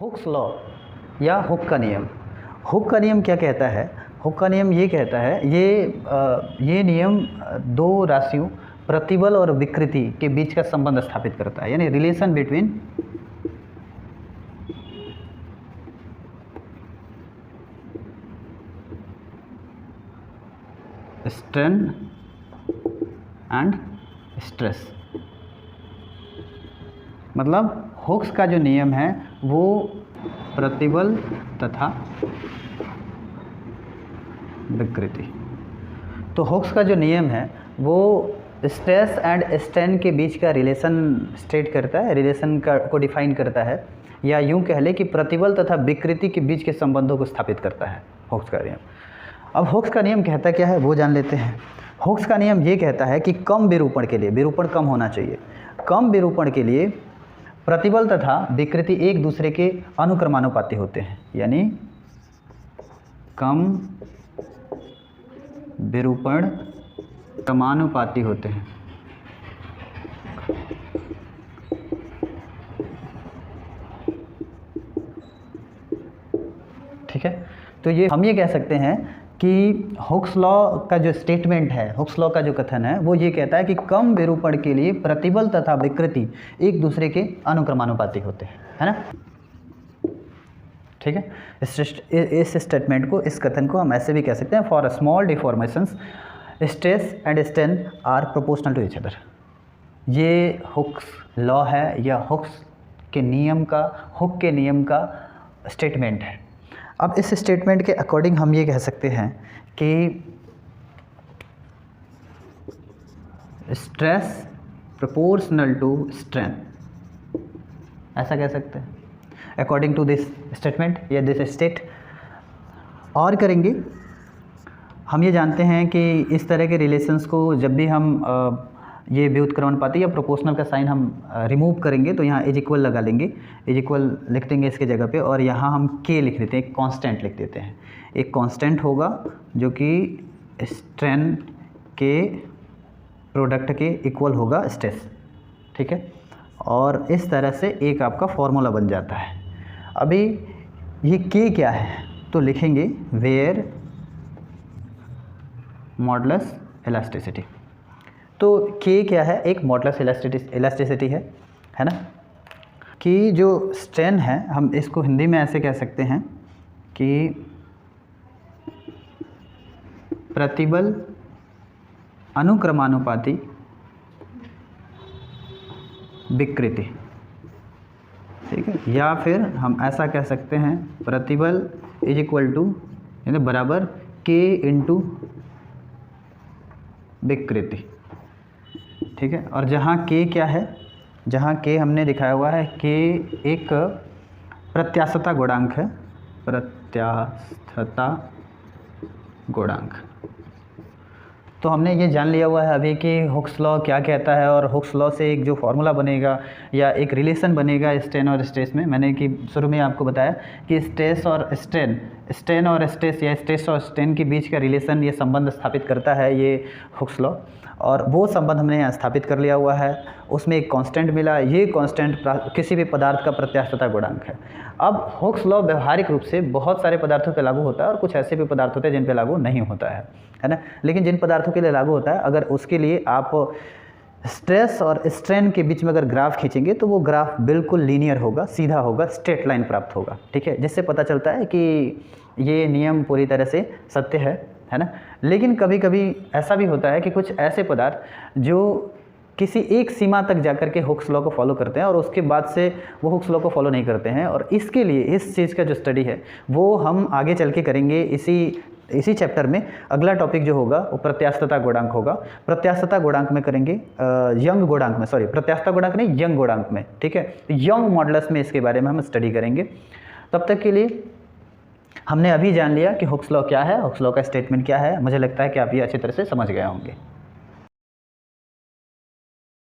Hooke's law या hook का नियम। हुक का नियम क्या कहता है? हुक का नियम ये कहता है, ये नियम दो राशियों प्रतिबल और विकृति के बीच का संबंध स्थापित करता है, यानी relation between strain and stress. मतलब हुक्स का जो नियम है वो प्रतिबल तथा विकृति। तो हुक्स का जो नियम है वो स्ट्रेस एंड स्ट्रेन के बीच का रिलेशन स्टेट करता है, रिलेशन को डिफाइन करता है, या यूं कह ले कि प्रतिबल तथा विकृति के बीच के संबंधों को स्थापित करता है हुक्स का नियम। अब हुक्स का नियम कहता क्या है वो जान लेते हैं। हुक्स का नियम ये कहता है कि कम विरूपण के लिए, विरूपण कम होना चाहिए, कम विरूपण के लिए प्रतिबल तथा विकृति एक दूसरे के अनुक्रमानुपाती होते हैं, यानी कम विरूपण क्रमानुपाती होते हैं। ठीक है, तो ये हम ये कह सकते हैं कि हुक्स लॉ का जो स्टेटमेंट है, हुक्स लॉ का जो कथन है वो ये कहता है कि कम विरूपण के लिए प्रतिबल तथा विकृति एक दूसरे के अनुक्रमानुपाती होते हैं, है ना। ठीक है, इस स्टेटमेंट को, इस कथन को हम ऐसे भी कह सकते हैं, for small deformations stress and strain are proportional to each other. ये हुक्स लॉ है या हुक्स के नियम का, हुक के नियम का स्टेटमेंट है। अब इस स्टेटमेंट के अकॉर्डिंग हम ये कह सकते हैं कि स्ट्रेस प्रोपोर्शनल टू स्ट्रेन, ऐसा कह सकते हैं अकॉर्डिंग टू दिस स्टेटमेंट या दिस स्टेट। और करेंगे, हम ये जानते हैं कि इस तरह के रिलेशंस को जब भी हम ये व्युत्क्रमानुपाती या प्रोपोर्शनल का साइन हम रिमूव करेंगे तो यहाँ इज इक्वल लगा लेंगे, इज इक्वल लिख देंगे इसके जगह पे, और यहाँ हम के लिख देते हैं, एक कांस्टेंट लिख देते हैं। एक कांस्टेंट होगा जो कि स्ट्रेन के प्रोडक्ट के इक्वल होगा स्ट्रेस। ठीक है, और इस तरह से एक आपका फॉर्मूला बन जाता है। अभी ये के क्या है तो लिखेंगे वेयर मॉडुलस इलास्टिसिटी। तो के क्या है? एक मॉडुलस इलास्टिसिटी है ना। कि जो स्ट्रेन है, हम इसको हिंदी में ऐसे कह सकते हैं कि प्रतिबल अनुक्रमानुपाती विकृति। ठीक है, या फिर हम ऐसा कह सकते हैं प्रतिबल इज इक्वल टू यानी बराबर के इंटू विकृति। ठीक है, और जहाँ के क्या है, जहाँ के हमने दिखाया हुआ है के एक प्रत्यास्थता गुणांक है, प्रत्यास्थता गुणांक। तो हमने ये जान लिया हुआ है अभी कि हुक्स लॉ क्या कहता है, और हुक्स लॉ से एक जो फार्मूला बनेगा या एक रिलेशन बनेगा स्ट्रेन और स्ट्रेस में। मैंने कि शुरू में आपको बताया कि स्ट्रेस और स्ट्रेन, स्ट्रेन और स्ट्रेस या स्ट्रेस और स्ट्रेन के बीच का रिलेशन, ये संबंध स्थापित करता है ये हुक्स लॉ, और वो संबंध हमने यहाँ स्थापित कर लिया हुआ है। उसमें एक कांस्टेंट मिला, ये कांस्टेंट किसी भी पदार्थ का प्रत्यास्थता गुणांक है। अब हुक्स लॉ व्यवहारिक रूप से बहुत सारे पदार्थों पर लागू होता है और कुछ ऐसे भी पदार्थ होते हैं जिन पर लागू नहीं होता है ना। लेकिन जिन पदार्थों के लिए लागू होता है, अगर उसके लिए आप स्ट्रेस और स्ट्रेन के बीच में अगर ग्राफ खींचेंगे तो वो ग्राफ बिल्कुल लीनियर होगा, सीधा होगा, स्ट्रेट लाइन प्राप्त होगा। ठीक है, जिससे पता चलता है कि ये नियम पूरी तरह से सत्य है ना। लेकिन कभी कभी ऐसा भी होता है कि कुछ ऐसे पदार्थ जो किसी एक सीमा तक जाकर के हुक्स लॉ को फॉलो करते हैं और उसके बाद से वो हुक्स लॉ को फॉलो नहीं करते हैं, और इसके लिए इस चीज़ का जो स्टडी है वो हम आगे चल के करेंगे। इसी चैप्टर में अगला टॉपिक जो होगा वो प्रत्यास्थता गुणांक होगा। प्रत्यास्थता गुणांक में करेंगे, यंग गुणांक में, सॉरी प्रत्यास्थता गुणांक नहीं, यंग गुणांक में। ठीक है, यंग मॉडुलस में इसके बारे में हम स्टडी करेंगे। तब तक के लिए हमने अभी जान लिया कि हुक्स लॉ क्या है, हुक्स लॉ का स्टेटमेंट क्या है। मुझे लगता है कि आप ये अच्छी तरह से समझ गए होंगे।